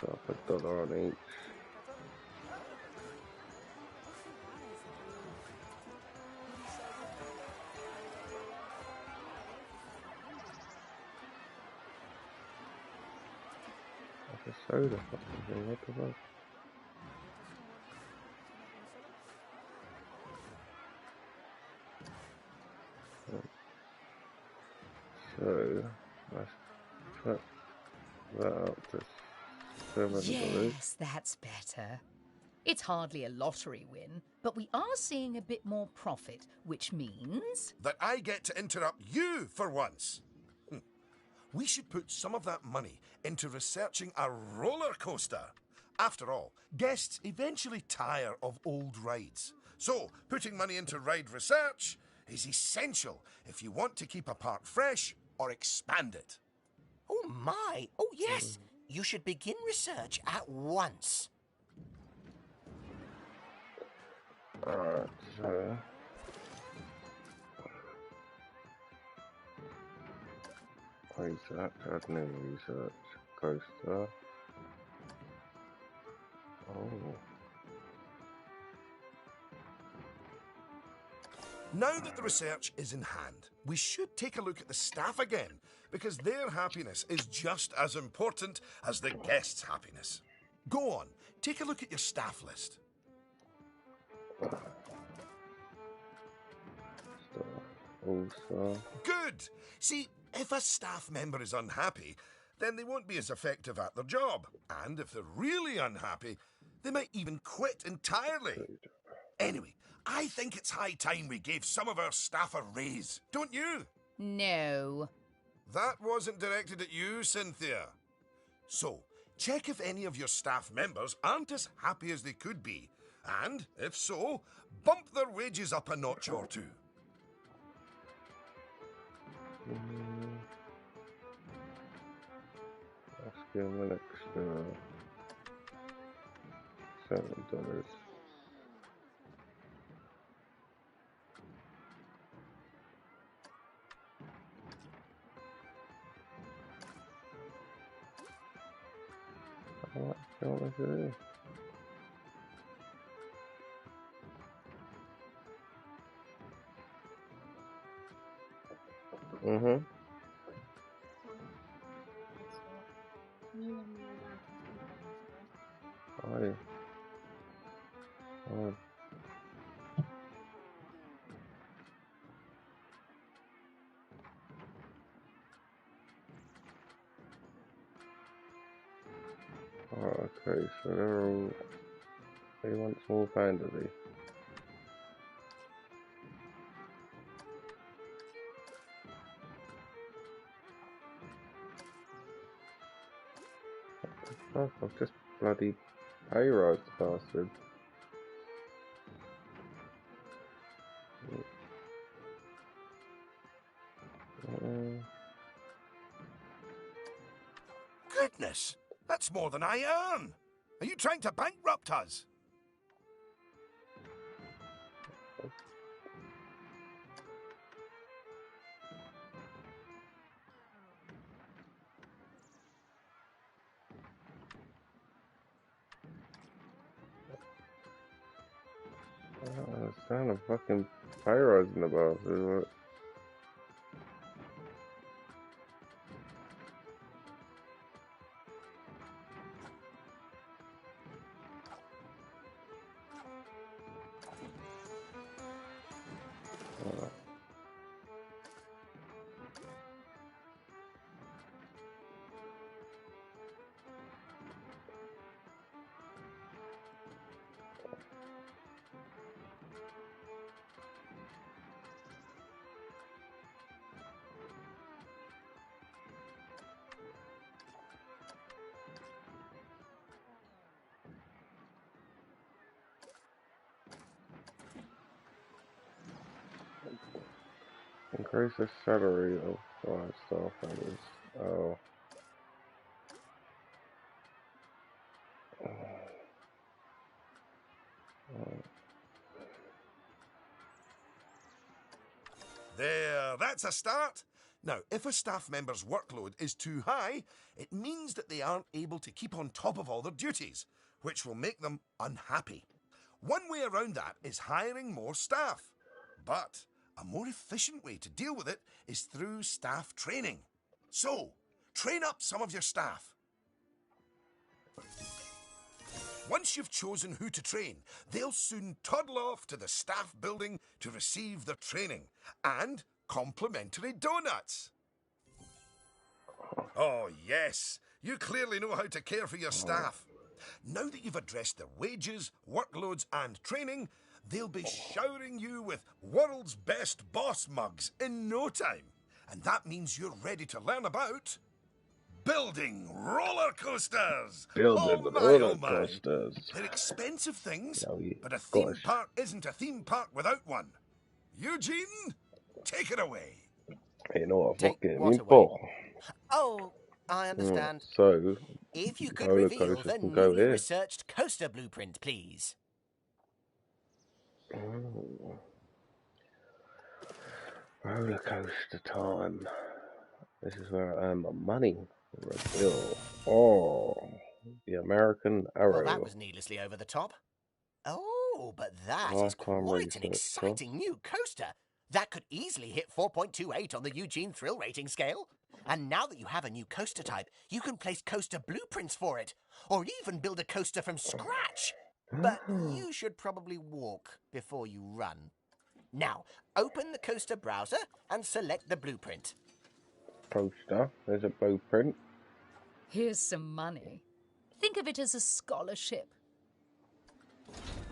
Go up $1 on each. Like a soda fucking thing, what the fuck? So, let's put that up to $7. Yes, that's better. It's hardly a lottery win, but we are seeing a bit more profit, which means... That I get to interrupt you for once. We should put some of that money into researching a roller coaster. After all, guests eventually tire of old rides. So, putting money into ride research is essential if you want to keep a park fresh or expand it. Oh my! Oh yes! You should begin research at once. Alright, so... Research, add new research, coaster. Oh. Now that the research is in hand, we should take a look at the staff again, because their happiness is just as important as the guests' happiness. Go on, take a look at your staff list. Also. Good! See, if a staff member is unhappy, then they won't be as effective at their job. And if they're really unhappy, they might even quit entirely. Anyway, I think it's high time we gave some of our staff a raise, don't you? No. That wasn't directed at you, Cynthia. So, check if any of your staff members aren't as happy as they could be. And, if so, bump their wages up a notch or two. Let's give them an extra $7. What do you want me to do? Mm-hmm. Aye. Aye. Oh, okay, so they're all. He wants more fantasy. Fuck, I've just bloody pay rise the bastard. Uh, Goodness, that's more than I earn. Are you trying to bankrupt us? I don't understand a fucking pay rise in the bastard. Increase the salary of 5 staff members. Oh. There, that's a start. Now, if a staff member's workload is too high, it means that they aren't able to keep on top of all their duties, which will make them unhappy. One way around that is hiring more staff. But a more efficient way to deal with it is through staff training. So, train up some of your staff. Once you've chosen who to train, they'll soon toddle off to the staff building to receive their training and complimentary donuts. Oh, yes, you clearly know how to care for your staff. Now that you've addressed their wages, workloads, and training, they'll be showering you with world's best boss mugs in no time. And that means you're ready to learn about building roller coasters. Building Oh my, roller oh my. coasters. They're expensive things, No, you but a gotta theme park isn't a theme park without one. Eugene, take it away. You know what Take fucking what me away? for. Oh, I understand. So, If you could roller reveal coasters the can go newly here. researched coaster blueprint, please. Roller coaster time. This is where I earn my money. Reveal. Oh, the American Well, that Arrow. was needlessly over the top. Oh, but that is Lifetime quite an research exciting cost. new coaster. That could easily hit 4.28 on the Eugene Thrill Rating scale. And now that you have a new coaster type, you can place coaster blueprints for it, or even build a coaster from scratch. But you should probably walk before you run. Now, open the coaster browser and select the blueprint. Coaster. There's a blueprint. Here's some money. Think of it as a scholarship.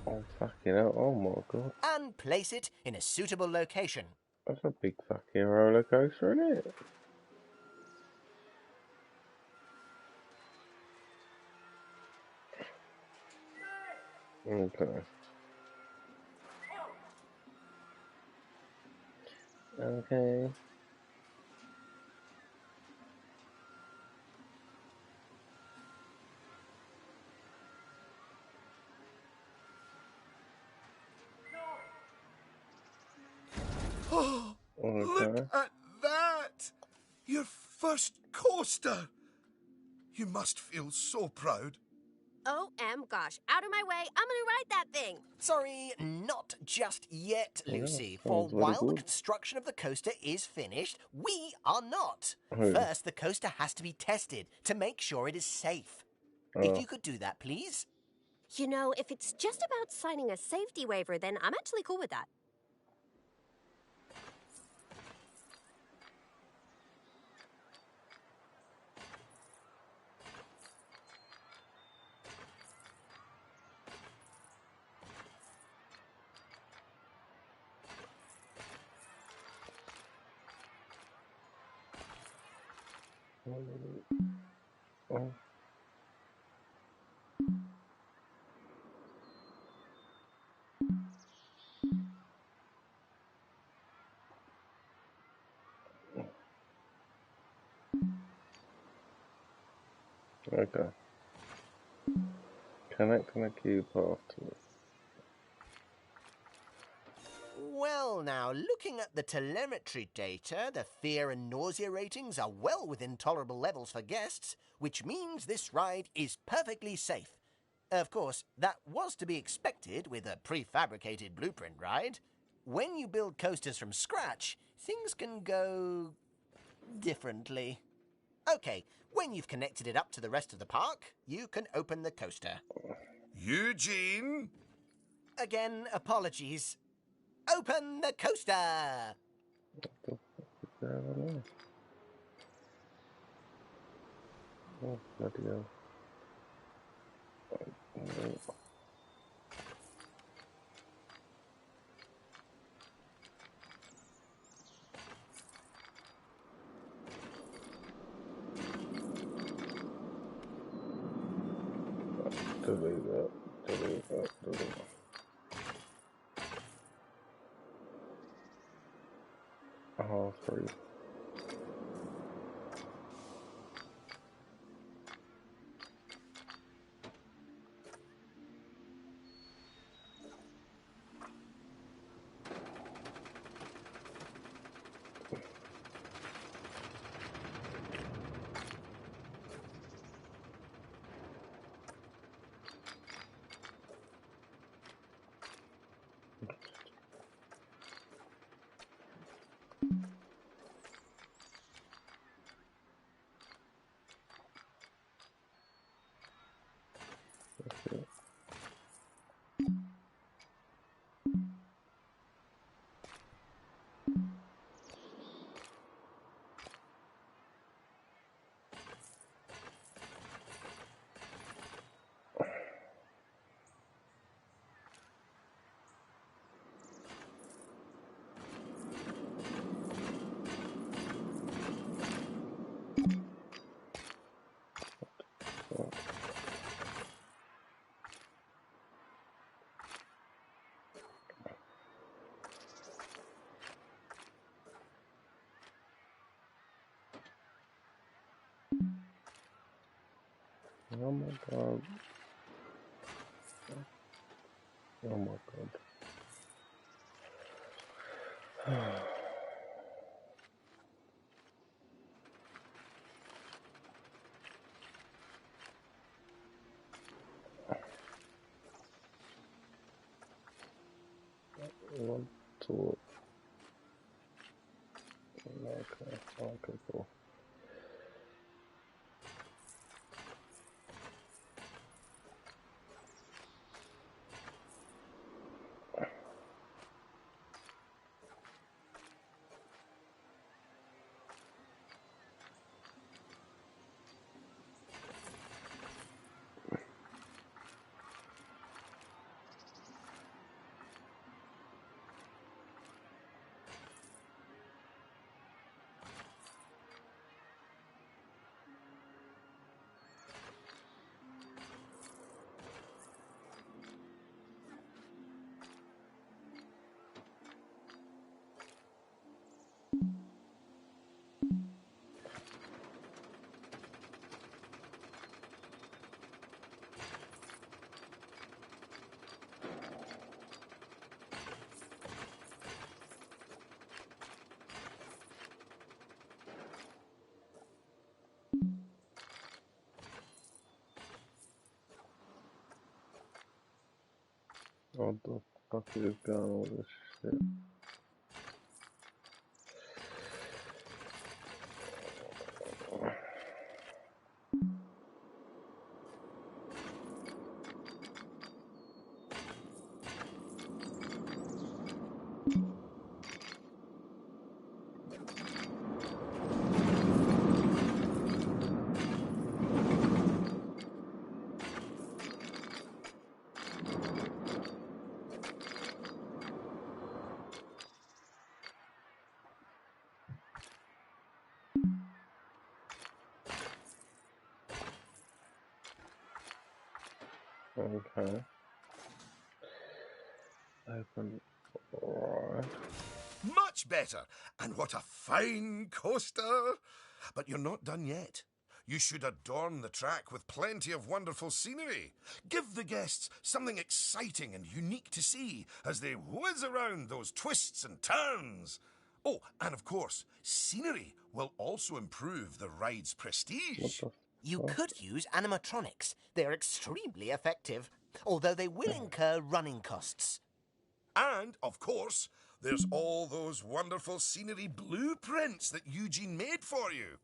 Oh, fucking hell. Oh, my God. And place it in a suitable location. That's a big fucking roller coaster, isn't it? Okay. Okay. Oh, Okay. look at that! Your first coaster! You must feel so proud. OM gosh, out of my way, I'm gonna ride that thing. Sorry, not just yet, Yeah, Lucy. For sounds very while the good. construction of the coaster is finished, we are not. Oh, yeah. First, the coaster has to be tested to make sure it is safe. If Oh, you could do that, please. You know, if it's just about signing a safety waiver, then I'm actually cool with that. oh, okay. Connecting the key path to it. Well, now, looking at the telemetry data, the fear and nausea ratings are well within tolerable levels for guests, which means this ride is perfectly safe. Of course, that was to be expected with a prefabricated blueprint ride. When you build coasters from scratch, things can go differently. Okay, when you've connected it up to the rest of the park, you can open the coaster. Eugene? Again, apologies. Open the coaster! Is there one there? Oh, bloody hell. Oh, delete that. Delete that. Delete that. Oh, three. That's it. Oh my god. Oh my god. 1, 2. Okay. Okay, cool. What the fuck is going on with this shit? Okay. Open. Alright. Much better. And what a fine coaster. But you're not done yet. You should adorn the track with plenty of wonderful scenery. Give the guests something exciting and unique to see as they whiz around those twists and turns. Oh, and of course, scenery will also improve the ride's What prestige. the You fuck? could use animatronics. They're extremely effective, although they will incur running costs. And, of course, there's all those wonderful scenery blueprints that Eugene made for you.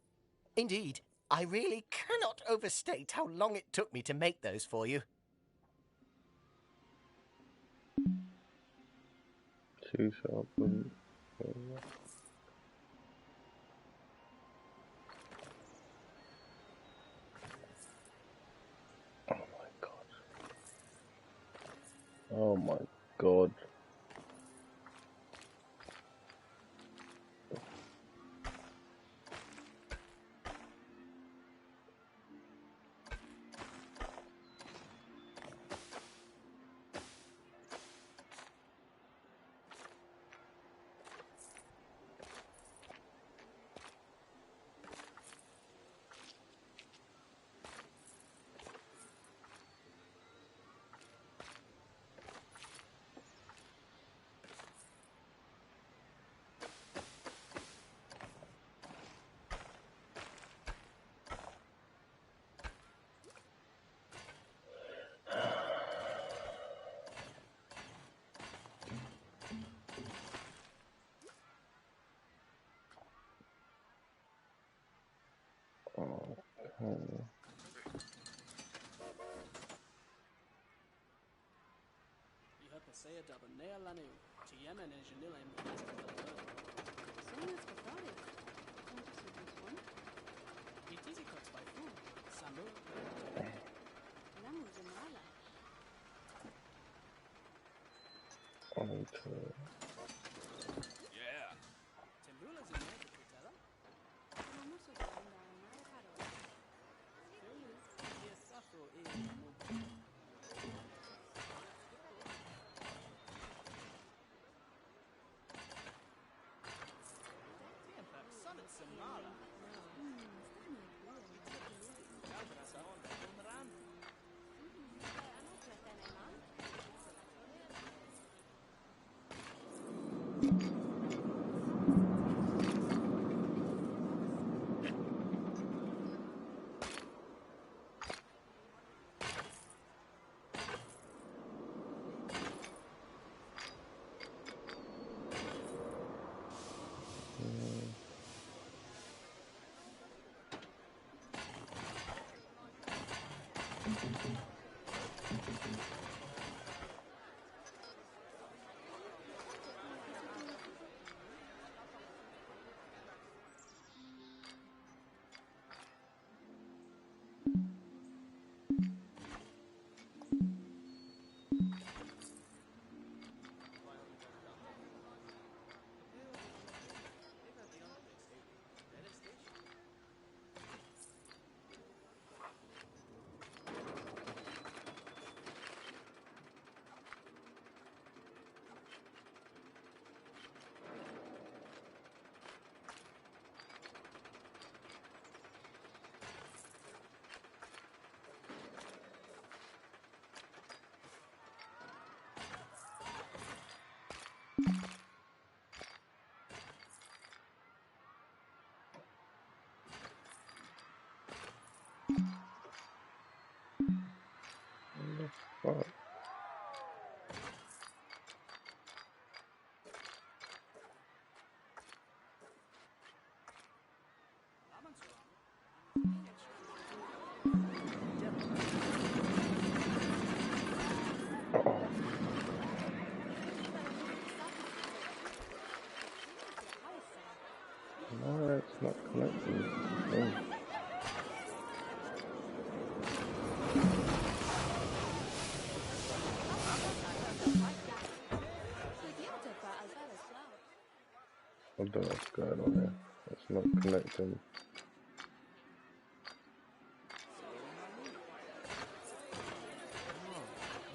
Indeed, I really cannot overstate how long it took me to make those for you. Too sharp and oh my god. Oh my god. Okay. Iha pasea da banea lanu. Tiemen en genile en Itizi cuts by food. Samu. I need to. Yeah. Tembula's in there, Putella. Yes, Safro is. Summit Samala. don't know what's going on here. It's not connecting.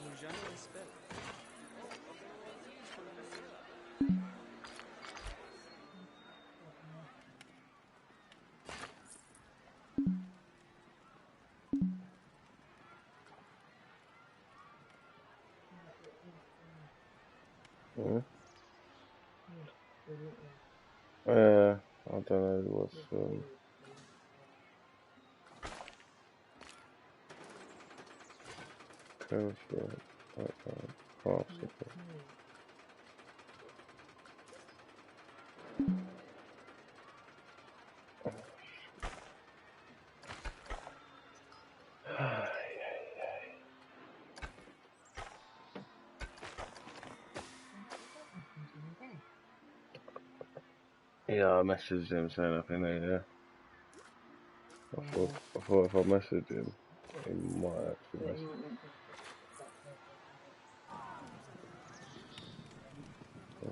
Non, jamais respect. Hmm? Yeah, I don't know what's careful. Possible. Yeah, I messaged him saying I've been there. I thought if I messaged him, he might actually message. Oh.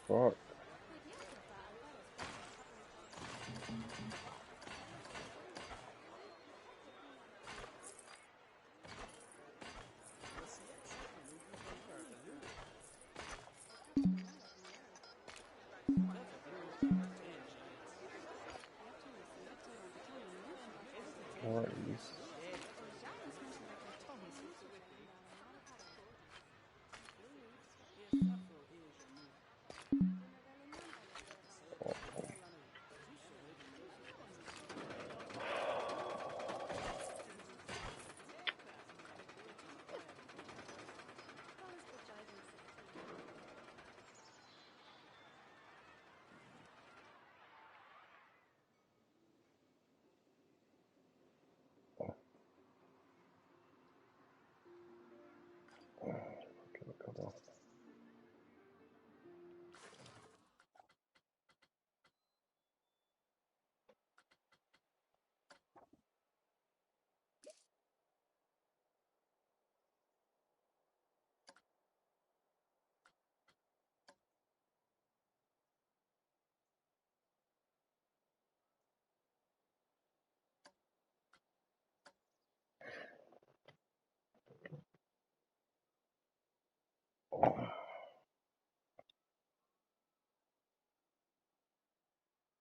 Fuck.